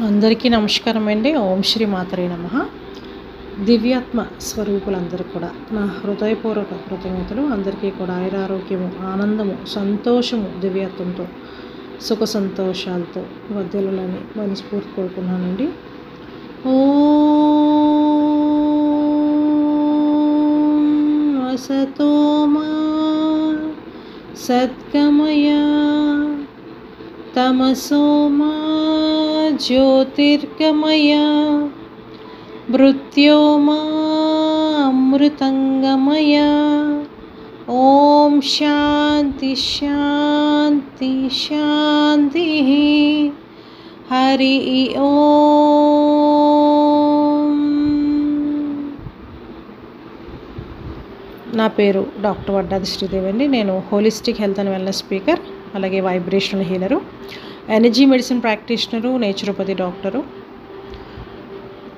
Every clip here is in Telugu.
అందరికీ నమస్కారం అండి. ఓం శ్రీ మాత్రే నమః. దివ్యాత్మ స్వరూపులందరూ కూడా నా హృదయపూర్వక కృతజ్ఞతలు. అందరికీ కూడా ఆయురారోగ్యము, ఆనందము, సంతోషము, దివ్యాత్మంతో సుఖ సంతోషాలతో వర్ధిల్లాలని మనస్ఫూర్తి కోరుకున్నానండి. ఓం అసతో మా సద్గమయ తమసో మా జ్యోతిర్గమయ మృత్యోర్మా అమృతంగమయ. ఓం శాంతి శాంతి శాంతి. హరి ఓం. నా పేరు డాక్టర్ వడ్డాది శ్రీదేవి అండి. నేను holistic health and wellness speaker, అలాగే vibrational healer, energy medicine practitioner, naturopathy doctor,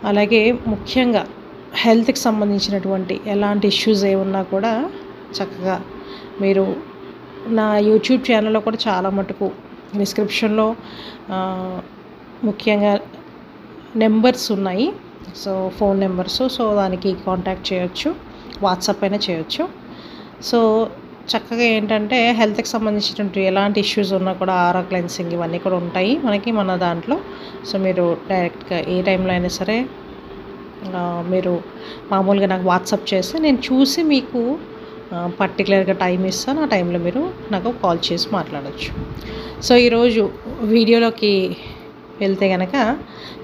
అలాగే ముఖ్యంగా హెల్త్కి సంబంధించినటువంటి ఎలాంటి ఇష్యూస్ ఏమున్నా కూడా చక్కగా మీరు నా యూట్యూబ్ ఛానల్లో కూడా చాలా మటుకు డిస్క్రిప్షన్లో ముఖ్యంగా నెంబర్స్ ఉన్నాయి. సో ఫోన్ నెంబర్స్, సో దానికి కాంటాక్ట్ చేయొచ్చు, వాట్సాప్ అయినా చేయొచ్చు. సో చక్కగా ఏంటంటే హెల్త్కి సంబంధించినటువంటి ఎలాంటి ఇష్యూస్ ఉన్నా కూడా ఆరా క్లెన్సింగ్ ఇవన్నీ కూడా ఉంటాయి మన దాంట్లో. సో మీరు డైరెక్ట్గా ఏ టైంలో అయినా సరే మీరు మామూలుగా నాకు వాట్సాప్ చేస్తే నేను చూసి మీకు పర్టికులర్గా టైం ఇస్తాను. ఆ టైంలో మీరు నాకు కాల్ చేసి మాట్లాడచ్చు. సో ఈరోజు వీడియోలోకి వెళ్తే కనుక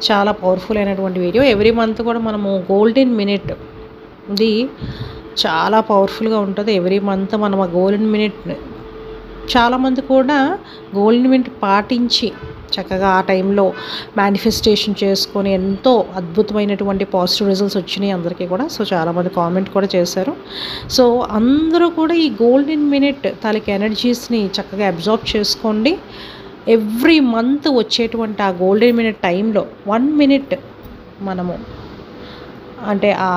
చాలా పవర్ఫుల్ అయినటువంటి వీడియో. ఎవ్రీ మంత్ కూడా మనము గోల్డెన్ మినిట్ ఇది చాలా పవర్ఫుల్గా ఉంటుంది. ఎవ్రీ మంత్ మనం ఆ గోల్డెన్ మినిట్ చాలామంది కూడా గోల్డెన్ మినిట్ పాటించి చక్కగా ఆ టైంలో మేనిఫెస్టేషన్ చేసుకొని ఎంతో అద్భుతమైనటువంటి పాజిటివ్ రిజల్ట్స్ వచ్చినాయి అందరికీ కూడా. సో చాలామంది కామెంట్ కూడా చేశారు. సో అందరూ కూడా ఈ గోల్డెన్ మినిట్ తాలూకు ఎనర్జీస్ని చక్కగా అబ్జార్బ్ చేసుకోండి. ఎవ్రీ మంత్ వచ్చేటువంటి ఆ గోల్డెన్ మినిట్ టైంలో 1 మినిట్ మనము అంటే ఆ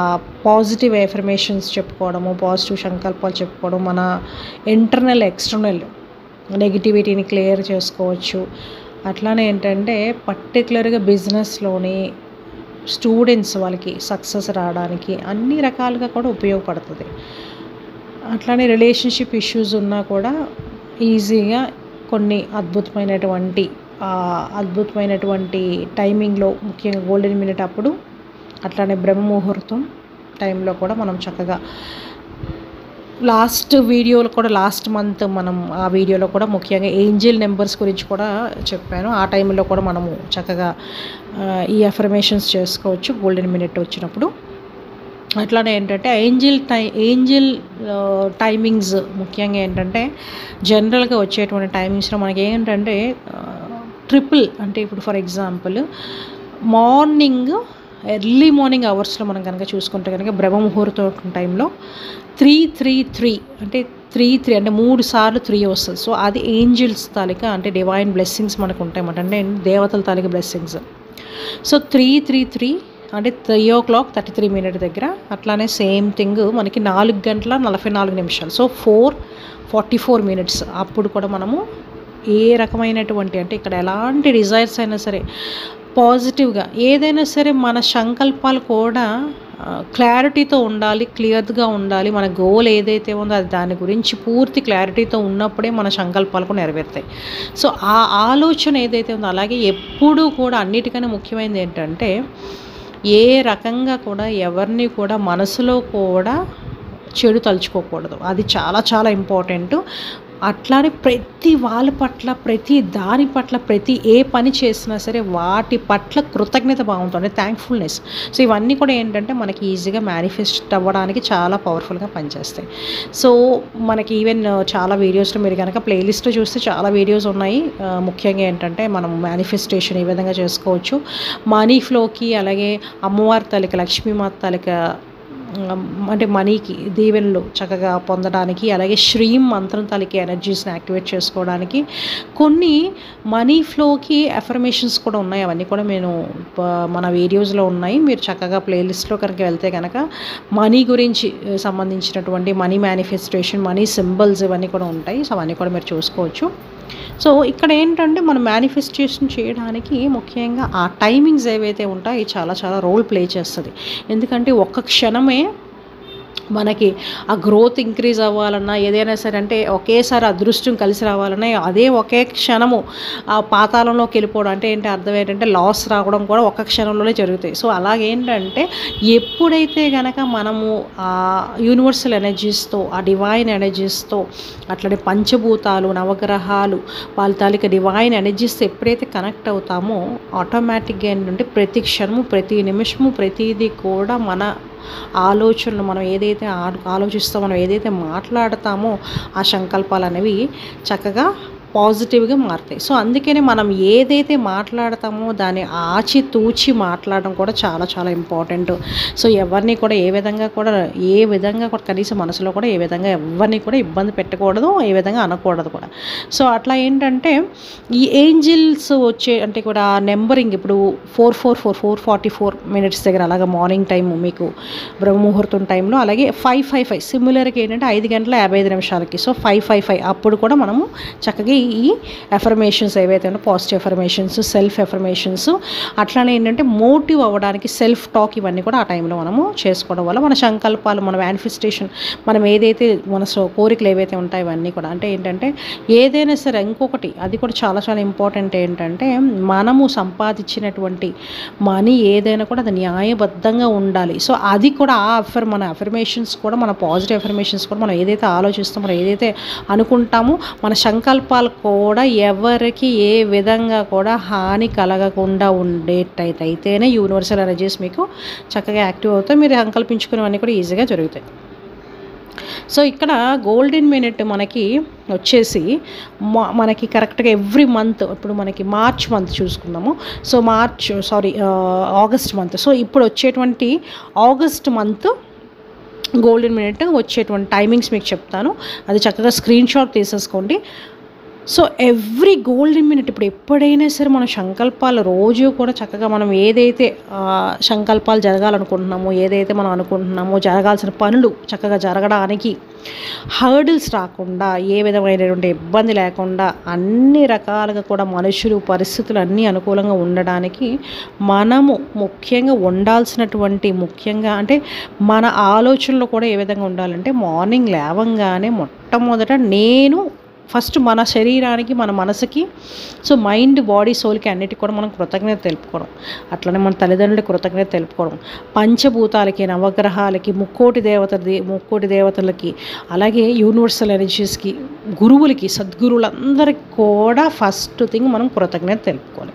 పాజిటివ్ ఎఫర్మేషన్స్ చెప్పుకోవడము, పాజిటివ్ సంకల్పాలు చెప్పుకోవడం, మన ఇంటర్నల్ ఎక్స్టర్నల్ నెగిటివిటీని క్లియర్ చేసుకోవచ్చు. అట్లానే ఏంటంటే పర్టికులర్గా బిజినెస్లోని స్టూడెంట్స్ వాళ్ళకి సక్సెస్ రావడానికి అన్ని రకాలుగా కూడా ఉపయోగపడుతుంది. అట్లానే రిలేషన్షిప్ ఇష్యూస్ ఉన్నా కూడా ఈజీగా కొన్ని అద్భుతమైనటువంటి టైమింగ్లో, ముఖ్యంగా గోల్డెన్ మినిట్ అప్పుడు, అట్లానే బ్రహ్మ ముహూర్తం టైంలో కూడా మనం చక్కగా లాస్ట్ మంత్ మనం ఆ వీడియోలో కూడా ముఖ్యంగా ఏంజిల్ నెంబర్స్ గురించి కూడా చెప్పాను. ఆ టైంలో కూడా మనము చక్కగా ఈ అఫర్మేషన్స్ చేసుకోవచ్చు గోల్డెన్ మినిట్ వచ్చినప్పుడు. అట్లానే ఏంటంటే ఏంజిల్ టైమింగ్స్ ముఖ్యంగా ఏంటంటే జనరల్గా వచ్చేటువంటి టైమింగ్స్లో మనకి ఏంటంటే ట్రిపుల్, అంటే ఇప్పుడు ఫర్ ఎగ్జాంపుల్ ఎర్లీ మార్నింగ్ అవర్స్లో మనం కనుక చూసుకుంటే కనుక బ్రహ్మ ముహూర్తం టైంలో 333 అంటే 3 అంటే 3 సార్లు 3 వస్తుంది. సో అది ఏంజిల్స్ తాలూకా అంటే డివైన్ బ్లెస్సింగ్స్ మనకు ఉంటాయన్నమాట, అంటే దేవతల తాలూకా బ్లెస్సింగ్స్. సో 333 అంటే 3:33 దగ్గర. అట్లానే సేమ్ థింగ్ మనకి 4:44. సో 4:44 అప్పుడు కూడా మనము ఏ రకమైనటువంటి అంటే ఇక్కడ ఎలాంటి డిజైర్స్ అయినా సరే పాజిటివ్గా ఏదైనా సరే మన సంకల్పాలు కూడా క్లారిటీతో ఉండాలి, క్లియర్గా ఉండాలి. మన గోల్ ఏదైతే ఉందో అది దాని గురించి పూర్తి క్లారిటీతో ఉన్నప్పుడే మన సంకల్పాలు కూడా నెరవేరుతాయి. సో ఆ ఆలోచన ఏదైతే ఉందో అలాగే ఎప్పుడూ కూడా అన్నిటికన్నా ముఖ్యమైనది ఏంటంటే ఏ రకంగా కూడా ఎవరిని కూడా మనసులో కూడా చెడు తలుచుకోకూడదు. అది చాలా చాలా ఇంపార్టెంట్. అట్లానే ప్రతి వాళ్ళ పట్ల, ప్రతి దాని పట్ల, ప్రతి ఏ పని చేసినా సరే వాటి పట్ల కృతజ్ఞత భావంతో, అంటే థ్యాంక్ఫుల్నెస్. సో ఇవన్నీ కూడా ఏంటంటే మనకి ఈజీగా మేనిఫెస్ట్ అవ్వడానికి చాలా పవర్ఫుల్గా పనిచేస్తాయి. సో మనకి ఈవెన్ చాలా వీడియోస్లో మీరు కనుక ప్లేలిస్ట్లో చూస్తే చాలా వీడియోస్ ఉన్నాయి. ముఖ్యంగా ఏంటంటే మనం మేనిఫెస్టేషన్ ఈ విధంగా చేసుకోవచ్చు. మనీ ఫ్లోకి, అలాగే అమ్మవారి తాలూకా లక్ష్మీమాత తాలూకా అంటే మనీకి దీవెనలు చక్కగా పొందడానికి, అలాగే శ్రీం మంత్రం తాలూకి ఎనర్జీస్ని యాక్టివేట్ చేసుకోవడానికి కొన్ని మనీ ఫ్లోకి అఫర్మేషన్స్ కూడా ఉన్నాయి. అవన్నీ కూడా నేను మన వీడియోస్లో ఉన్నాయి. మీరు చక్కగా ప్లేలిస్ట్లో కనుక వెళ్తే కనుక మనీ గురించి సంబంధించినటువంటి మనీ మేనిఫెస్టేషన్, మనీ సింబల్స్ ఇవన్నీ కూడా ఉంటాయి. సో అవన్నీ కూడా మీరు చూసుకోవచ్చు. సో ఇక్కడ ఏంటంటే మనం మేనిఫెస్టేషన్ చేయడానికి ముఖ్యంగా ఆ టైమింగ్స్ ఏవైతే ఉంటాయో చాలా చాలా రోల్ ప్లే చేస్తుంది. ఎందుకంటే ఒక్క క్షణమే మనకి ఆ గ్రోత్ ఇంక్రీజ్ అవ్వాలన్నా ఏదైనా సరే, అంటే ఒకేసారి అదృష్టం కలిసి రావాలన్నా అదే ఒకే క్షణము ఆ పాతాళంలోకి వెళ్ళిపోవడం, అంటే ఏంటి అర్థం ఏంటంటే లాస్ రావడం కూడా ఒక్క క్షణంలోనే జరుగుతాయి. సో అలాగేంటంటే ఎప్పుడైతే కనుక మనము ఆ యూనివర్సల్ ఎనర్జీస్తో, ఆ డివైన్ ఎనర్జీస్తో, అట్లనే పంచభూతాలు, నవగ్రహాలు, వాళ్ళ తాలూకా డివైన్ ఎనర్జీస్తో ఎప్పుడైతే కనెక్ట్ అవుతామో ఆటోమేటిక్గా ఏంటంటే ప్రతి క్షణము, ప్రతి నిమిషము, ప్రతిదీ కూడా మన ఆలోచనలు, మనం ఏదైతే ఆలోచిస్తామో, మనం ఏదైతే మాట్లాడతామో ఆ సంకల్పాలు అనేవి చక్కగా పాజిటివ్గా మారుతాయి. సో అందుకనే మనం ఏదైతే మాట్లాడతామో దాన్ని ఆచితూచి మాట్లాడడం కూడా చాలా చాలా ఇంపార్టెంట్. సో ఎవరిని కూడా ఏ విధంగా కూడా కనీసం మనసులో కూడా ఏ విధంగా ఎవరిని కూడా ఇబ్బంది పెట్టకూడదు, ఏ విధంగా అనకూడదు కూడా. సో అట్లా ఏంటంటే ఈ ఏంజిల్స్ వచ్చే అంటే కూడా నెంబరింగ్ ఇప్పుడు 444 minutes దగ్గర, అలాగే మార్నింగ్ టైము మీకు బ్రహ్మముహూర్తం టైంలో, అలాగే 555 సిమిలర్గా ఏంటంటే 5:55 సో 555 అప్పుడు కూడా మనము చక్కగా ఈ ఎఫర్మేషన్స్ ఏవైతే ఉన్నాయో పాజిటివ్ ఎఫర్మేషన్స్, సెల్ఫ్ ఎఫర్మేషన్స్, అట్లానే ఏంటంటే మోటివ్ అవ్వడానికి సెల్ఫ్ టాక్, ఇవన్నీ కూడా ఆ టైంలో మనము చేసుకోవడం వల్ల మన సంకల్పాలు, మన మేనిఫెస్టేషన్, మనం ఏదైతే మన కోరికలు ఏవైతే ఉంటాయో ఇవన్నీ కూడా, అంటే ఏంటంటే ఏదైనా సరే ఇంకొకటి అది కూడా చాలా చాలా ఇంపార్టెంట్ ఏంటంటే మనము సంపాదించినటువంటి మనీ ఏదైనా కూడా అది న్యాయబద్ధంగా ఉండాలి. సో అది కూడా మన ఎఫర్మేషన్స్ కూడా, మన పాజిటివ్ ఎఫర్మేషన్స్ కూడా, మనం ఏదైతే ఆలోచిస్తామో, మనం ఏదైతే అనుకుంటామో, మన సంకల్పాలు కూడా ఎవరికి ఏ విధంగా కూడా హాని కలగకుండా ఉండేటైతేనే యూనివర్సల్ ఎనర్జీస్ మీకు చక్కగా యాక్టివ్ అవుతాయి. మీరు సంకల్పించుకునేవన్నీ కూడా ఈజీగా జరుగుతాయి. సో ఇక్కడ గోల్డెన్ మినిట్ మనకి వచ్చేసి మనకి కరెక్ట్గా ఎవ్రీ మంత్, ఇప్పుడు మనకి మార్చ్ మంత్ చూసుకుందాము. So August month. సో ఇప్పుడు వచ్చేటువంటి ఆగస్ట్ మంత్ గోల్డెన్ మినిట్ వచ్చేటువంటి టైమింగ్స్ మీకు చెప్తాను, అది చక్కగా స్క్రీన్ షాట్ తీసేసుకోండి. సో ఎవ్రీ గోల్డెన్ మినిట్, ఇప్పుడు ఎప్పుడైనా సరే మన సంకల్పాలు రోజు కూడా చక్కగా మనం ఏదైతే సంకల్పాలు జరగాలనుకుంటున్నామో, ఏదైతే మనం అనుకుంటున్నామో, జరగాల్సిన పనులు చక్కగా జరగడానికి హర్డిల్స్ రాకుండా, ఏ విధమైనటువంటి ఇబ్బంది లేకుండా, అన్ని రకాలుగా కూడా మనుషులు, పరిస్థితులు అన్నీ అనుకూలంగా ఉండడానికి మనము ముఖ్యంగా ఉండాల్సినటువంటి, ముఖ్యంగా అంటే మన ఆలోచనలు కూడా ఏ విధంగా ఉండాలంటే మార్నింగ్ లేవంగానే మొట్టమొదట ఫస్ట్ మన శరీరానికి, మన మనసుకి, సో మైండ్, బాడీ, సోల్కి అన్నిటికీ కూడా మనం కృతజ్ఞత తెలుపుకోవడం, అట్లనే మన తల్లిదండ్రులకి కృతజ్ఞత తెలుపుకోవడం, పంచభూతాలకి, నవగ్రహాలకి, ముక్కోటి దేవతలకి, అలాగే యూనివర్సల్ ఎనర్జీస్కి, గురువులకి, సద్గురువులందరికీ కూడా ఫస్ట్ థింగ్ మనం కృతజ్ఞత తెలుపుకోవాలి.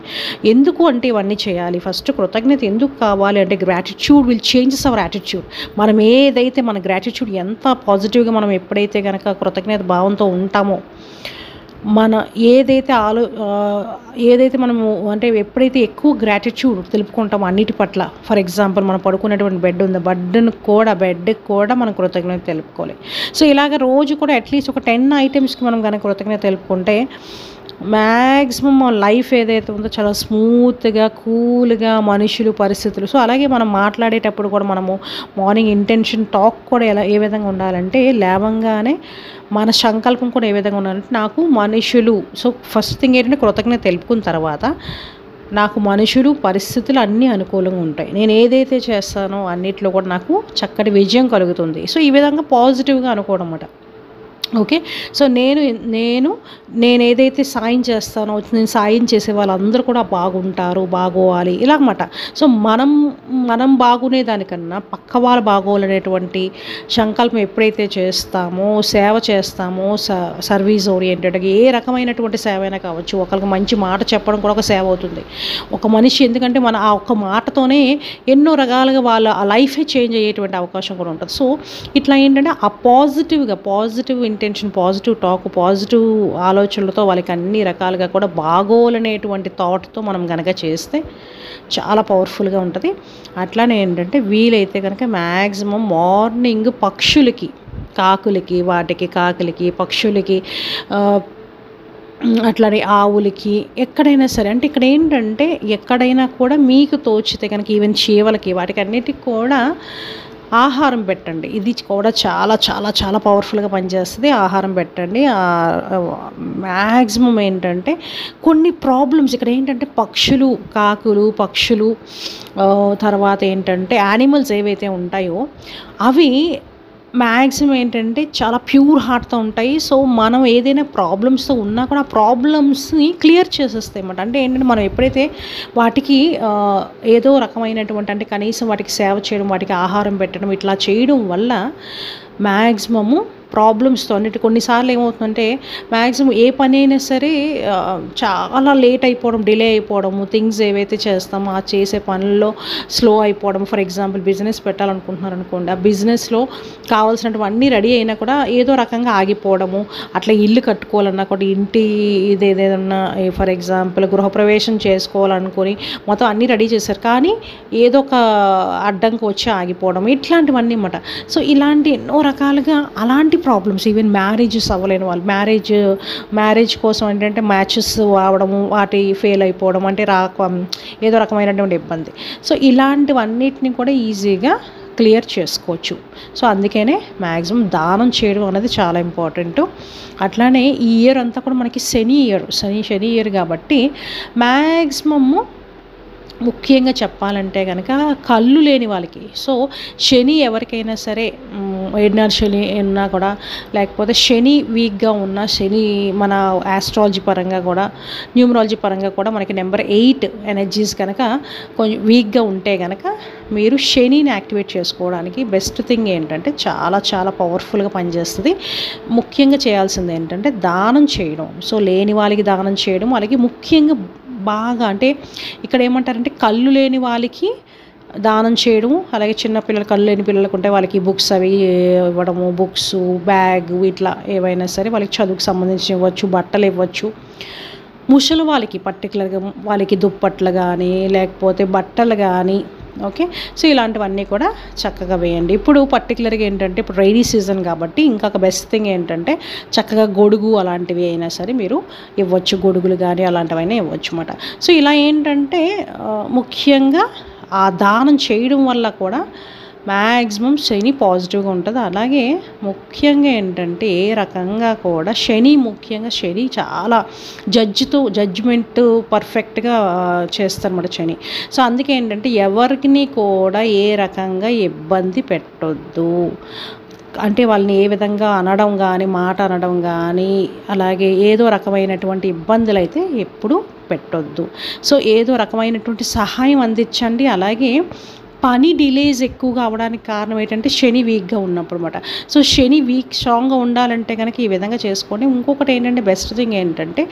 ఎందుకు అంటే ఇవన్నీ చేయాలి, ఫస్ట్ కృతజ్ఞత ఎందుకు కావాలి అంటే gratitude will changes our attitude. మనం ఏదైతే మన గ్రాటిట్యూడ్ ఎంత పాజిటివ్గా మనం ఎప్పుడైతే కనుక కృతజ్ఞత భావంతో ఉంటామో, మన ఏదైతే మనము అంటే ఎప్పుడైతే ఎక్కువ గ్రాటిట్యూడ్ తెలుపుకుంటామో అన్నిటి పట్ల, ఫర్ ఎగ్జాంపుల్ మనం పడుకునేటువంటి బెడ్ ఉంది, బెడ్కి కూడా మనం కృతజ్ఞత తెలుపుకోవాలి. సో ఇలాగ రోజు కూడా అట్లీస్ట్ ఒక 10 ఐటమ్స్కి మనం కనుక కృతజ్ఞత తెలుపుకుంటే మ్యాక్సిమం లైఫ్ ఏదైతే ఉందో చాలా స్మూత్గా, కూల్గా, మనుషులు, పరిస్థితులు. సో అలాగే మనం మాట్లాడేటప్పుడు కూడా మనము మార్నింగ్ ఇంటెన్షన్ టాక్ కూడా ఏ విధంగా ఉండాలంటే, లేవంగానే మన సంకల్పం కూడా ఏ విధంగా ఉండాలంటే నాకు మనుషులు, సో ఫస్ట్ థింగ్ ఏంటంటే కృతజ్ఞత తెలుపుకున్న తర్వాత నాకు మనుషులు, పరిస్థితులు అన్నీ అనుకూలంగా ఉంటాయి, నేను ఏదైతే చేస్తానో అన్నిట్లో కూడా నాకు చక్కటి విజయం కలుగుతుంది. సో ఈ విధంగా పాజిటివ్గా అనుకోవడం అన్నమాట. ఓకే. సో నేను ఏదైతే సాయం చేస్తానో, నేను సాయం చేసే వాళ్ళందరూ కూడా బాగోవాలి ఇలా అన్నమాట. సో మనం బాగునే దానికన్నా పక్క వాళ్ళు బాగోవాలనేటువంటి సంకల్పం ఎప్పుడైతే చేస్తామో, సేవ చేస్తామో, సర్వీస్ ఓరియంటెడ్గా ఏ రకమైనటువంటి సేవ అయినా కావచ్చు, ఒకరికి మంచి మాట చెప్పడం కూడా ఒక సేవ అవుతుంది. ఒక మనిషి, ఎందుకంటే మన ఆ ఒక్క మాటతోనే ఎన్నో రకాలుగా వాళ్ళ ఆ లైఫే చేంజ్ అయ్యేటువంటి అవకాశం కూడా ఉంటుంది. సో ఇట్లా ఏంటంటే ఆ positive intention, positive talk, positive ఆలోచనలతో వాళ్ళకి అన్ని రకాలుగా కూడా బాగోలనేటువంటి థాట్తో మనం కనుక చేస్తే చాలా పవర్ఫుల్గా ఉంటుంది. అట్లానే ఏంటంటే వీలైతే కనుక మ్యాక్సిమం మార్నింగ్ పక్షులకి, కాకులకి, పక్షులకి, అట్లానే ఆవులకి, ఎక్కడైనా సరే, అంటే ఇక్కడ ఏంటంటే ఎక్కడైనా కూడా మీకు తోచితే కనుక ఈవెన్ చీవలకి, వాటికి అన్నిటికి కూడా ఆహారం పెట్టండి. ఇది కూడా చాలా చాలా చాలా పవర్ఫుల్గా పనిచేస్తుంది. ఆహారం పెట్టండి. మ్యాక్సిమం ఏంటంటే కొన్ని ప్రాబ్లమ్స్ ఇక్కడ ఏంటంటే పక్షులు తర్వాత ఏంటంటే యానిమల్స్ ఏవైతే ఉంటాయో అవి మ్యాక్సిమం ఏంటంటే చాలా ప్యూర్ హార్ట్తో ఉంటాయి. సో మనం ఏదైనా ప్రాబ్లమ్స్తో ఉన్నా కూడా ఆ ప్రాబ్లమ్స్ని క్లియర్ చేసేస్తాయి అన్నమాట. అంటే ఏంటంటే మనం ఎప్పుడైతే వాటికి ఏదో రకమైనటువంటి అంటే కనీసం వాటికి సేవ చేయడం, వాటికి ఆహారం పెట్టడం ఇట్లా చేయడం వల్ల మ్యాక్సిమము ప్రాబ్లమ్స్తో అంటే కొన్నిసార్లు ఏమవుతుందంటే మ్యాక్సిమం ఏ పని అయినా సరే చాలా లేట్ అయిపోవడం, డిలే అయిపోవడము, థింగ్స్ ఏవైతే చేస్తామో ఆ చేసే పనుల్లో స్లో అయిపోవడం. ఫర్ ఎగ్జాంపుల్ బిజినెస్ పెట్టాలనుకుంటున్నారు అనుకోండి, ఆ బిజినెస్లో కావాల్సినటువన్నీ రెడీ అయినా కూడా ఏదో రకంగా ఆగిపోవడము. అట్లా ఇల్లు కట్టుకోవాలన్నా కూడా ఇంటి ఏదైనా ఫర్ ఎగ్జాంపుల్ గృహప్రవేశం చేసుకోవాలనుకొని మొత్తం అన్నీ రెడీ చేశారు, కానీ ఏదో ఒక అడ్డంకి వచ్చి ఆగిపోవడం ఇట్లాంటివన్నీ అన్నమాట. సో ఇలాంటి ఎన్నో రకాలుగా అలాంటి ప్రాబ్లమ్స్, ఈవెన్ మ్యారేజెస్ అవ్వలేని వాళ్ళు మ్యారేజ్ కోసం ఏంటంటే మ్యాచెస్ రావడము, వాటి ఫెయిల్ అయిపోవడం అంటే ఏదో రకమైనటువంటి ఇబ్బంది. సో ఇలాంటివన్నిటిని కూడా ఈజీగా క్లియర్ చేసుకోవచ్చు. సో అందుకనే మ్యాక్సిమం దానం చేయడం అనేది చాలా ఇంపార్టెంట్. అట్లానే ఈ ఇయర్ అంతా కూడా మనకి శని ఇయర్ కాబట్టి మ్యాక్సిమము ముఖ్యంగా చెప్పాలంటే కనుక కళ్ళు లేని వాళ్ళకి, సో శని ఎవరికైనా సరే ఏడినారు శని ఉన్నా కూడా, లేకపోతే శని వీక్గా ఉన్న శని మన ఆస్ట్రాలజీ పరంగా కూడా న్యూమరాలజీ పరంగా కూడా మనకి నెంబర్ 8 ఎనర్జీస్ కనుక కొంచెం వీక్గా ఉంటే కనుక మీరు శనిని యాక్టివేట్ చేసుకోవడానికి బెస్ట్ థింగ్ ఏంటంటే చాలా చాలా పవర్ఫుల్గా పనిచేస్తుంది. ముఖ్యంగా చేయాల్సింది ఏంటంటే దానం చేయడం. సో లేని వాళ్ళకి దానం చేయడం, వాళ్ళకి ముఖ్యంగా బాగా అంటే ఇక్కడ ఏమంటారంటే కళ్ళు లేని వాళ్ళకి దానం చేయడము, అలాగే చిన్నపిల్లలు కళ్ళు లేని పిల్లలకు ఉంటే వాళ్ళకి బుక్స్ అవి ఇవ్వడము, బుక్స్, బ్యాగ్ ఇట్లా ఏవైనా సరే వాళ్ళకి చదువుకు సంబంధించి ఇవ్వచ్చు, బట్టలు ఇవ్వచ్చు. ముసలి వాళ్ళకి పర్టికులర్గా వాళ్ళకి దుప్పట్లు కానీ లేకపోతే బట్టలు కానీ, ఓకే. సో ఇలాంటివన్నీ కూడా చక్కగా వేయండి. ఇప్పుడు పర్టికులర్గా ఏంటంటే ఇప్పుడు రైనీ సీజన్ కాబట్టి ఇంకొక బెస్ట్ థింగ్ ఏంటంటే చక్కగా గొడుగు అలాంటివి అయినా సరే మీరు ఇవ్వచ్చు, గొడుగులు కానీ అలాంటివైనా ఇవ్వచ్చు అన్నమాట. సో ఇలా ఏంటంటే ముఖ్యంగా ఆ దానం చేయడం వల్ల కూడా మ్యాక్సిమం శని పాజిటివ్గా ఉంటుంది. అలాగే ముఖ్యంగా ఏంటంటే ఏ రకంగా కూడా ముఖ్యంగా శని చాలా జడ్జిమెంట్ పర్ఫెక్ట్గా చేస్తారన్నమాట శని. సో అందుకే ఏంటంటే ఎవరిని కూడా ఏ రకంగా ఇబ్బంది పెట్టొద్దు. అంటే వాళ్ళని ఏ విధంగా అనడం కానీ, మాట అనడం కానీ, అలాగే ఏదో రకమైనటువంటి ఇబ్బందులు అయితే ఎప్పుడు పెట్టొద్దు. సో ఏదో రకమైనటువంటి సహాయం అందించండి. అలాగే పని డిలేస్ ఎక్కువగా అవడానికి కారణం ఏంటంటే శని వీక్గా ఉన్నప్పుడు అనమాట. సో శని స్ట్రాంగ్గా ఉండాలంటే కనుక ఈ విధంగా చేసుకోండి. ఇంకొకటి ఏంటంటే బెస్ట్ థింగ్ ఏంటంటే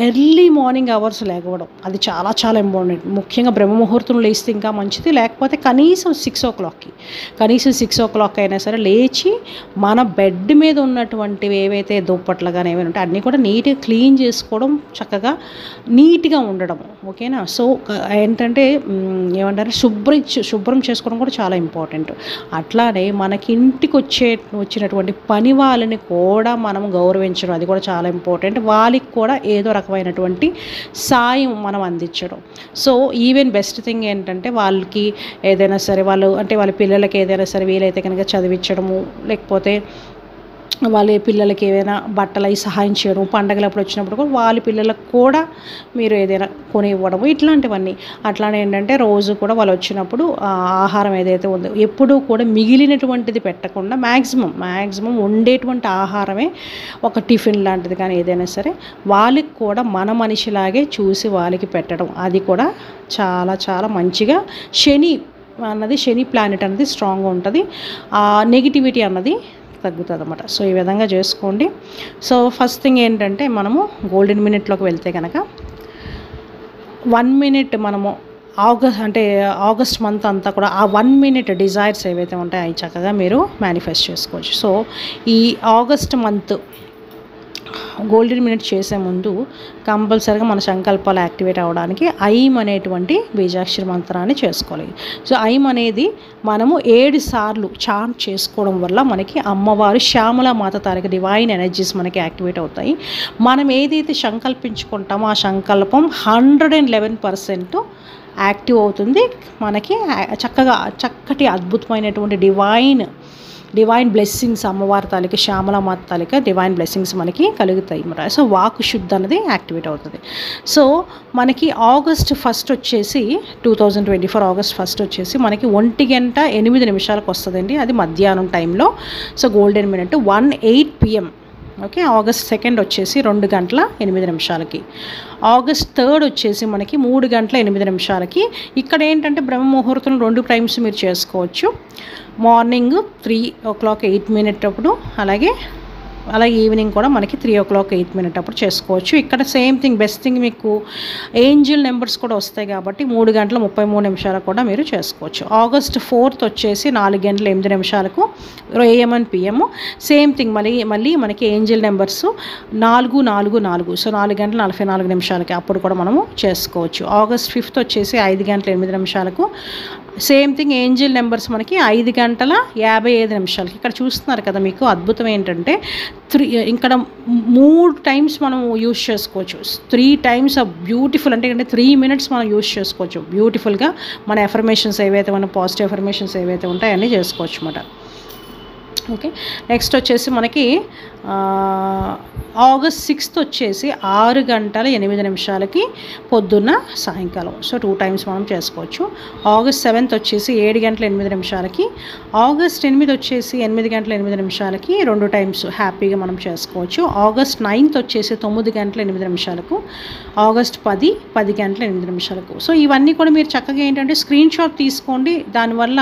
ఎర్లీ మార్నింగ్ అవర్స్ లేకపోవడం, అది చాలా చాలా ఇంపార్టెంట్. ముఖ్యంగా బ్రహ్మముహూర్తం లేస్తే ఇంకా మంచిది, లేకపోతే కనీసం 6 o'clock అయినా సరే లేచి మన బెడ్ మీద ఉన్నటువంటివి ఏవైతే దుప్పట్లు కానీ ఏమైనా ఉంటే అన్నీ కూడా నీట్గా క్లీన్ చేసుకోవడం, చక్కగా నీట్గా ఉండడం, ఓకేనా. సో ఏంటంటే ఏమంటారు శుభ్రం చేసుకోవడం కూడా చాలా ఇంపార్టెంట్. అట్లానే మనకి ఇంటికి వచ్చినటువంటి పని వాళ్ళని కూడా మనం గౌరవించడం, అది కూడా చాలా ఇంపార్టెంట్. వాళ్ళకి కూడా ఏదో రకమైనటువంటి సాయం మనం అందించడం. సో ఈవెన్ బెస్ట్ థింగ్ ఏంటంటే వాళ్ళకి ఏదైనా సరే వాళ్ళ పిల్లలకి ఏదైనా సరే వీలైతే కనుక చదివించడము, లేకపోతే వాళ్ళ పిల్లలకి ఏదైనా బట్టలు అవి సహాయం చేయడం, పండగలప్పుడు వచ్చినప్పుడు కూడా వాళ్ళ పిల్లలకు కూడా మీరు ఏదైనా కొని ఇవ్వడము, ఇట్లాంటివన్నీ. అట్లానే ఏంటంటే రోజు కూడా వాళ్ళు వచ్చినప్పుడు ఆహారం ఏదైతే ఉందో ఎప్పుడూ కూడా మిగిలినటువంటిది పెట్టకుండా మ్యాక్సిమం ఉండేటువంటి ఆహారమే, ఒక టిఫిన్ లాంటిది కానీ ఏదైనా సరే వాళ్ళకి కూడా మన మనిషిలాగే చూసి వాళ్ళకి పెట్టడం, అది కూడా చాలా చాలా మంచిగా శని ప్లానెట్ అన్నది స్ట్రాంగ్గా ఉంటుంది. నెగిటివిటీ అన్నది తగ్గుతుంది అన్నమాట. సో ఈ విధంగా చేసుకోండి. సో ఫస్ట్ థింగ్ ఏంటంటే మనము గోల్డెన్ మినిట్లోకి వెళ్తే కనుక 1 minute మనము ఆగస్ట్ మంత్ అంతా కూడా ఆ 1 minute డిజైర్స్ ఏవైతే ఉంటాయో అవి చక్కగా మీరు మేనిఫెస్ట్ చేసుకోవచ్చు. సో ఈ ఆగస్ట్ మంత్ గోల్డెన్ మినిట్ చేసే ముందు కంపల్సరీగా మన సంకల్పాలు యాక్టివేట్ అవ్వడానికి ఐం అనేటువంటి బీజాక్షర మంత్రాన్ని చేసుకోవాలి. సో ఐం అనేది మనము 7 సార్లు చాంట్ చేసుకోవడం వల్ల మనకి అమ్మవారు శ్యామల మాత తాలూకు డివైన్ ఎనర్జీస్ మనకి యాక్టివేట్ అవుతాయి. మనం ఏదైతే సంకల్పించుకుంటామో ఆ సంకల్పం 111% యాక్టివ్ అవుతుంది. మనకి చక్కటి అద్భుతమైనటువంటి డివైన్ బ్లెస్సింగ్స్ అమ్మవారి తాలూకా శ్యామల మాత తాలూకా డివైన్ బ్లెస్సింగ్స్ మనకి కలుగుతాయి అన్నమాట. సో వాక్ శుద్ధి అనేది యాక్టివేట్ అవుతుంది. సో మనకి August 1 వచ్చేసి 2024 August 1 వచ్చేసి మనకి 1:08 వస్తుందండి. అది మధ్యాహ్నం టైంలో. So golden minute 1:08 PM. Okay. August 2 వచ్చేసి 2:08. August 3 వచ్చేసి మనకి 3:08. ఇక్కడ ఏంటంటే బ్రహ్మ ముహూర్తం 2 టైమ్స్ మీరు చేసుకోవచ్చు. మార్నింగ్ 3:08 అప్పుడు, అలాగే ఈవినింగ్ కూడా మనకి 3:08 అప్పుడు చేసుకోవచ్చు. ఇక్కడ సేమ్ థింగ్, బెస్ట్ థింగ్ మీకు ఏంజిల్ నెంబర్స్ కూడా వస్తాయి కాబట్టి 3:33 కూడా మీరు చేసుకోవచ్చు. August 4 వచ్చేసి 4:08 AM and PM. Same thing మళ్ళీ మనకి ఏంజిల్ నెంబర్స్ 444. సో 4:44 అప్పుడు కూడా మనము చేసుకోవచ్చు. August 5 వచ్చేసి 5:08. సేమ్ థింగ్ ఏంజిల్ నెంబర్స్ మనకి 5:55. ఇక్కడ చూస్తున్నారు కదా, మీకు అద్భుతం ఏంటంటే ఇక్కడ 3 టైమ్స్ మనం యూజ్ చేసుకోవచ్చు. 3 టైమ్స్ బ్యూటిఫుల్, అంటే 3 minutes మనం యూజ్ చేసుకోవచ్చు బ్యూటిఫుల్గా. మన ఎఫర్మేషన్స్ ఏవైతే, మన పాజిటివ్ ఎఫర్మేషన్స్ ఏవైతే ఉంటాయో అన్నీ చేసుకోవచ్చు అన్నమాట. ఓకే. నెక్స్ట్ వచ్చేసి మనకి August 6 వచ్చేసి 6:08 పొద్దున్న సాయంకాలం. సో 2 టైమ్స్ మనం చేసుకోవచ్చు. August 7 వచ్చేసి 7:08. August 8 వచ్చేసి 8:08 2 టైమ్స్ హ్యాపీగా మనం చేసుకోవచ్చు. August 9 వచ్చేసి 9:08. August 10 10:08. సో ఇవన్నీ కూడా మీరు చక్కగా ఏంటంటే స్క్రీన్ షాట్ తీసుకోండి. దానివల్ల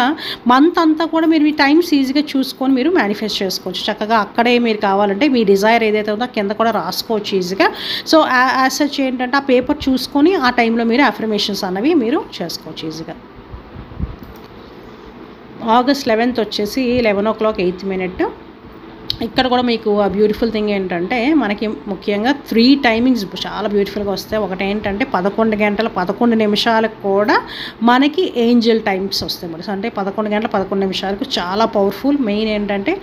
మంత్ అంతా కూడా మీరు మీ టైమ్స్ ఈజీగా చూసుకొని మీరు మేనిఫెస్ట్ చేసుకోవచ్చు. చక్కగా అక్కడే మీరు కావాలంటే మీ డిజైర్ ఏదైతే ఉందో కింద కూడా రాసుకోవచ్చు ఈజీగా. సో యాజ్ సచ్ ఏంటంటే ఆ పేపర్ చూసుకొని ఆ టైంలో మీరు అఫర్మేషన్స్ అన్నవి మీరు చేసుకోవచ్చు ఈజీగా. August 11 వచ్చేసి 11:08. ఇక్కడ కూడా మీకు ఆ బ్యూటిఫుల్ థింగ్ ఏంటంటే మనకి ముఖ్యంగా 3 టైమింగ్స్ చాలా బ్యూటిఫుల్గా వస్తాయి. ఒకటి ఏంటంటే 11:11 కూడా మనకి ఏంజల్ టైమ్స్ వస్తాయి మరి. అంటే 11:11 చాలా పవర్ఫుల్. మెయిన్ ఏంటంటే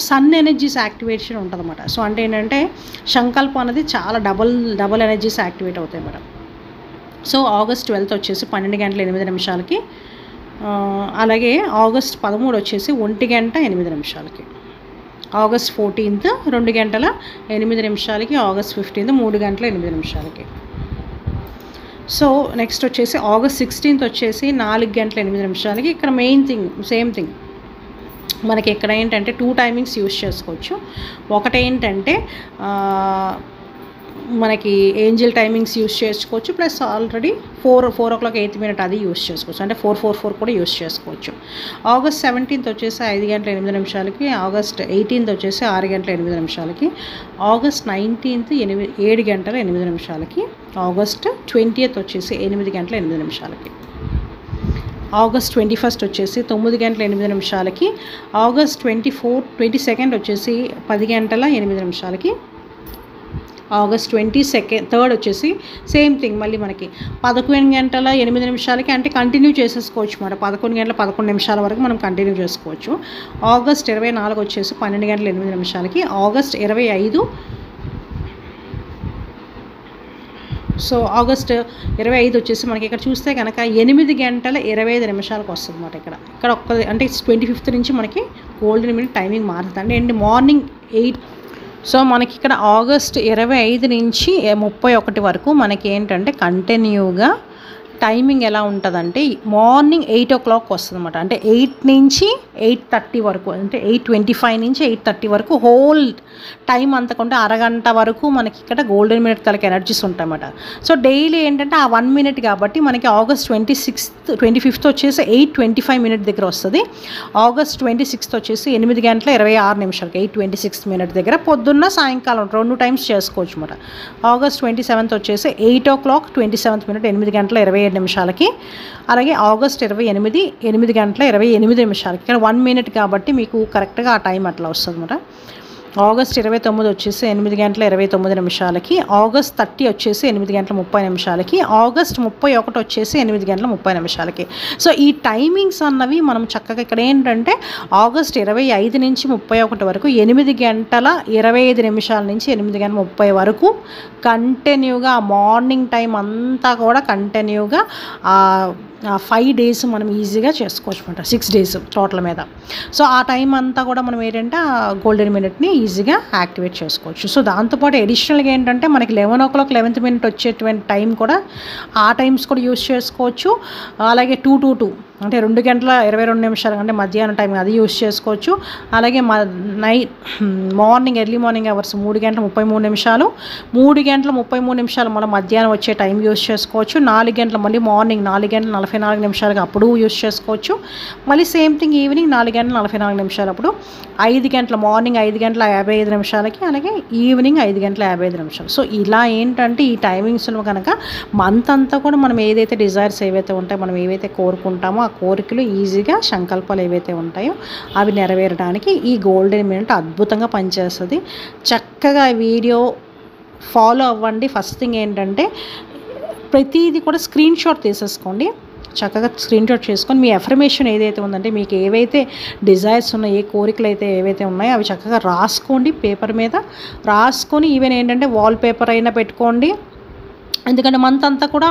సన్ ఎనర్జీస్ యాక్టివేషన్ ఉంటుంది అన్నమాట. సో అంటే ఏంటంటే సంకల్పం అనేది చాలా డబల్ ఎనర్జీస్ యాక్టివేట్ అవుతాయి మేడం. సో August 12 వచ్చేసి 12:08. అలాగే August 13 వచ్చేసి 1:08. August 14 2:08. August 15 3:08. సో నెక్స్ట్ వచ్చేసి August 16 వచ్చేసి 4:08. ఇక్కడ మెయిన్ థింగ్ సేమ్ థింగ్ మనకి ఇక్కడ ఏంటంటే 2 టైమింగ్స్ యూజ్ చేసుకోవచ్చు. ఒకటి ఏంటంటే మనకి ఏంజిల్ టైమింగ్స్ యూజ్ చేసుకోవచ్చు, ప్లస్ ఆల్రెడీ 4:08 అది యూజ్ చేసుకోవచ్చు. అంటే 4:44 కూడా యూజ్ చేసుకోవచ్చు. August 17 వచ్చేసి 5:08. August 18 వచ్చేసి 6:08. August 19 7:08. August 20 వచ్చేసి 8:08. August 21 వచ్చేసి 9:08. August 22 వచ్చేసి 10:08. August 23 వచ్చేసి సేమ్ థింగ్ మళ్ళీ మనకి 11:08 అంటే కంటిన్యూ చేసేసుకోవచ్చు మరి. 11:11 వరకు మనం కంటిన్యూ చేసుకోవచ్చు. August 24 వచ్చేసి 12:08. August 25 సో August 25 వచ్చేసి మనకి ఇక్కడ చూస్తే కనుక 8:25 వస్తుంది అన్నమాట. ఇక్కడ ఒక్క అంటే 25th నుంచి మనకి గోల్డెన్ మినిట్ టైమింగ్ మారుతుంది అంటే మార్నింగ్ 8. సో మనకి ఇక్కడ August 25 నుంచి 31 వరకు మనకి ఏంటంటే కంటిన్యూగా టైమింగ్ ఎలా ఉంటుందంటే మార్నింగ్ 8 o'clock వస్తుంది అన్నమాట. అంటే 8 నుంచి 8:30 వరకు, అంటే 8:25 నుంచి 8:30 వరకు హోల్ టైం అంతకుంటే అరగంట వరకు మనకి ఇక్కడ గోల్డెన్ మినిట్ కలిగి ఎనర్జీస్ ఉంటాయన్నమాట. సో డైలీ ఏంటంటే ఆ 1 minute కాబట్టి మనకి August 25th వచ్చేసి 8:25 దగ్గర వస్తుంది. August 26th వచ్చేసి 8:26 8:26 దగ్గర పొద్దున్న సాయంకాలం 2 టైమ్స్ చేసుకోవచ్చు అన్నమాట. August 27th వచ్చేసి 8 o'clock 27th minute 8:27 అలాగే August 28 8:28 ఇక్కడ 1 minute కాబట్టి మీకు కరెక్ట్గా ఆ టైం అట్లా వస్తుంది అన్నమాట. ఆగస్ట్ 29 వచ్చేసి 8 గంటల 29 నిమిషాలకి, ఆగస్ట్ 30 వచ్చేసి 8 గంటల 30 నిమిషాలకి, ఆగస్ట్ 31 వచ్చేసి 8 గంటల 30 నిమిషాలకి. సో ఈ టైమింగ్స్ అన్నవి మనం చక్కగా ఇక్కడ ఏంటంటే ఆగస్ట్ 25 నుంచి 31 వరకు 8 గంటల 25 నిమిషాల నుంచి 8 గంటల 30 వరకు కంటిన్యూగా మార్నింగ్ టైం అంతా కూడా కంటిన్యూగా 5 డేస్ మనం ఈజీగా చేసుకోవచ్చు అనమాట, 6 డేస్ టోటల్ మీద. సో ఆ టైం అంతా కూడా మనం ఏంటంటే గోల్డెన్ మినిట్ని ఈజీగా యాక్టివేట్ చేసుకోవచ్చు. సో దాంతోపాటు అడిషనల్గా ఏంటంటే మనకి 11 o'clock 11th minute వచ్చేటువంటి టైం కూడా ఆ టైమ్స్ కూడా యూస్ చేసుకోవచ్చు. అలాగే 2 to 2 అంటే 2 గంటల 22 నిమిషాలు అంటే మధ్యాహ్నం టైం అది యూస్ చేసుకోవచ్చు. అలాగే మార్నింగ్ ఎర్లీ మార్నింగ్ అవర్స్ 3 గంటల 33 నిమిషాలు, 3 గంటల 33 నిమిషాలు మనం మధ్యాహ్నం వచ్చే టైం యూస్ చేసుకోవచ్చు. 4 గంటల మళ్ళీ మార్నింగ్ 4 గంటల 44 నిమిషాలుగా అప్పుడు యూస్ చేసుకోవచ్చు. మళ్ళీ సేమ్ థింగ్ ఈవినింగ్ 4 గంటల 44 నిమిషాలు అప్పుడు, 5 గంటల మార్నింగ్ 5 గంటల 55 నిమిషాలకి, అలాగే ఈవినింగ్ 5 గంటల 55 నిమిషాలు. సో ఇలా ఏంటంటే ఈ టైమింగ్స్లో కనుక మంత్ అంతా కూడా మనం ఏదైతే డిజైర్స్ ఏవైతే ఉంటాయో, మనం ఏవైతే కోరుకుంటామో ఆ కోరికలు ఈజీగా సంకల్పాలు ఏవైతే ఉంటాయో అవి నెరవేరడానికి ఈ గోల్డెన్ మినిట్ అద్భుతంగా పనిచేస్తుంది. చక్కగా వీడియో ఫాలో అవ్వండి. ఫస్ట్ థింగ్ ఏంటంటే ప్రతిదీ కూడా స్క్రీన్ షాట్ తీసేసుకోండి. చక్కగా స్క్రీన్ షాట్ చేసుకొని మీ అఫర్మేషన్ ఏదైతే ఉందంటే మీకు ఏవైతే డిజైర్స్ ఉన్నాయో, ఏ కోరికలు అయితే ఏవైతే ఉన్నాయో అవి చక్కగా రాసుకోండి. పేపర్ మీద రాసుకొని ఈవెన్ ఏంటంటే వాల్ పేపర్ అయినా పెట్టుకోండి. ఎందుకంటే మంత్ అంతా కూడా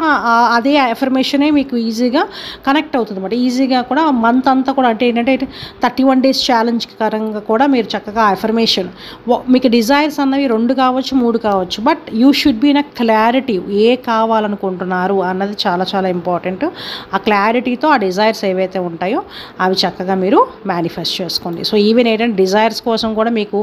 అదే అఫర్మేషనే మీకు ఈజీగా కనెక్ట్ అవుతుంది అన్నమాట. ఈజీగా కూడా మంత్ అంతా కూడా అంటే ఏంటంటే 31 days ఛాలెంజ్ కరంగా కూడా మీరు చక్కగా అఫర్మేషన్ మీకు డిజైర్స్ అన్నవి 2 కావచ్చు 3 కావచ్చు, but you should be in a clarity ఏ కావాలనుకుంటున్నారు అన్నది చాలా చాలా ఇంపార్టెంట్. ఆ క్లారిటీతో ఆ డిజైర్స్ ఏవైతే ఉంటాయో అవి చక్కగా మీరు మేనిఫెస్ట్ చేసుకోండి. సో ఈవెన్ ఏంటంటే డిజైర్స్ కోసం కూడా మీకు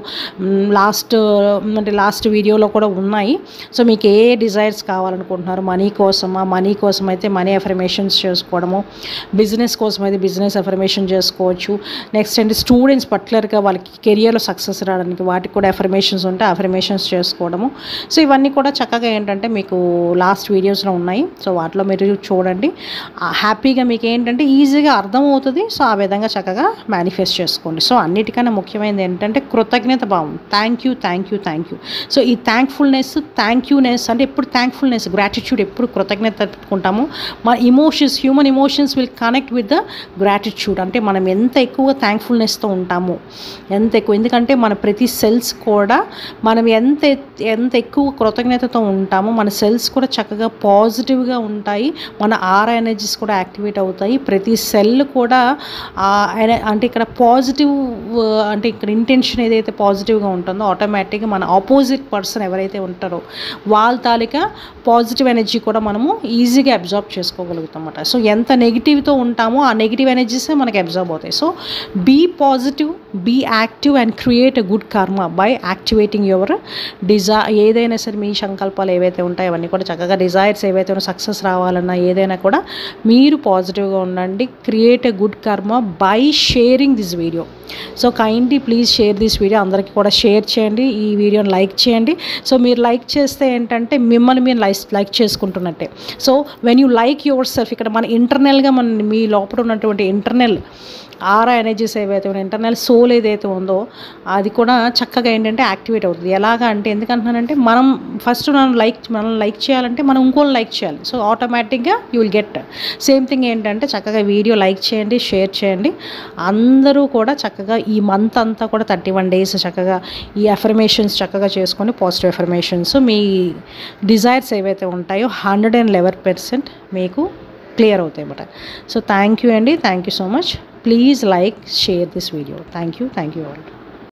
లాస్ట్ వీడియోలో కూడా ఉన్నాయి. సో మీకు ఏ డిజైర్స్ కావాలనుకుంటున్నారు, మనీ కోసమా, మనీ కోసం అయితే మనీ అఫర్మేషన్స్ చేసుకోవడము, బిజినెస్ కోసం అయితే బిజినెస్ అఫర్మేషన్ చేసుకోవచ్చు. నెక్స్ట్ అంటే స్టూడెంట్స్ పర్టికులర్గా వాళ్ళకి కెరియర్లో సక్సెస్ రావడానికి వాటికి కూడా అఫర్మేషన్స్ ఉంటే అఫర్మేషన్స్ చేసుకోవడము. సో ఇవన్నీ కూడా చక్కగా ఏంటంటే మీకు లాస్ట్ వీడియోస్లో ఉన్నాయి. సో వాటిలో మీరు చూడండి, హ్యాపీగా మీకు ఏంటంటే ఈజీగా అర్థమవుతుంది. సో ఆ విధంగా చక్కగా మేనిఫెస్ట్ చేసుకోండి. సో అన్నిటికన్నా ముఖ్యమైనది ఏంటంటే కృతజ్ఞత భావం. Thank you thank you thank you. So ఈ థ్యాంక్ఫుల్నెస్, థ్యాంక్ అంటే ఎప్పుడు థ్యాంక్ఫుల్నెస్, గ్రాటిట్యూడ్ ఎప్పుడు కృతజ్ఞత పెట్టుకుంటాము. మన human emotions will connect with the gratitude. అంటే మనం ఎంత ఎక్కువ థ్యాంక్ఫుల్నెస్తో ఉంటామో ఎంత ఎక్కువ, ఎందుకంటే మన ప్రతి సెల్స్ కూడా మనం ఎంత ఎక్కువ కృతజ్ఞతతో ఉంటామో మన సెల్స్ కూడా చక్కగా పాజిటివ్గా ఉంటాయి. మన ఆరా ఎనర్జీస్ కూడా యాక్టివేట్ అవుతాయి. ప్రతి సెల్ కూడా అంటే ఇక్కడ పాజిటివ్ అంటే ఇక్కడ ఇంటెన్షన్ ఏదైతే పాజిటివ్గా ఉంటుందో ఆటోమేటిక్గా మన ఆపోజిట్ పర్సన్ ఎవరైతే ఉంటారో వాళ్ళ తాలూకా పాజిటివ్ ఎనర్జీ కూడా మనము ఈజీగా అబ్జార్బ్ చేసుకోగలుగుతాం అన్నమాట. సో ఎంత నెగిటివ్తో ఉంటామో ఆ నెగిటివ్ ఎనర్జీసే మనకి అబ్జార్బ్ అవుతాయి. So be positive, be active and create a good karma by activating your ఏదైనా సరే మీ సంకల్పాలు ఏవైతే ఉంటాయో అవన్నీ కూడా చక్కగా డిజైర్స్ ఏవైతే ఉన్నా సక్సెస్ రావాలన్నా ఏదైనా కూడా మీరు పాజిటివ్గా ఉండండి. Create a good karma by sharing this video. So kindly please share this video. అందరికీ కూడా షేర్ చేయండి, ఈ వీడియోని లైక్ చేయండి. సో మీరు లైక్ చేస్తే ఏంటంటే మిమ్మల్ని మీరు లైక్ చేసుకుంటున్నట్టే. So when you like yourself, ఇక్కడ మన ఇంటర్నల్గా మీ లోపల ఉన్నటువంటి ఇంటర్నల్ ఆరా ఎనర్జీస్ ఏవైతే ఉన్నాయి, ఇంటర్నల్ సోల్ ఏదైతే ఉందో అది కూడా చక్కగా ఏంటంటే యాక్టివేట్ అవుతుంది. ఎలాగా అంటే ఎందుకంటున్నానంటే మనం ఫస్ట్ మనల్ని లైక్ చేయాలంటే మనం ఇంకోళ్ళని లైక్ చేయాలి. సో ఆటోమేటిక్గా you will get same thing. ఏంటంటే చక్కగా వీడియో లైక్ చేయండి, షేర్ చేయండి. అందరూ కూడా చక్కగా ఈ మంత్ అంతా కూడా 31 days చక్కగా ఈ అఫర్మేషన్స్ చక్కగా చేసుకొని పాజిటివ్ అఫర్మేషన్స్ మీ డిజైర్స్ ఏవైతే ఉంటాయో 111% మీకు క్లియర్ అవుతాయి అన్నమాట. సో థ్యాంక్ యూ అండి, thank you so much. Please like, share this video. Thank you all.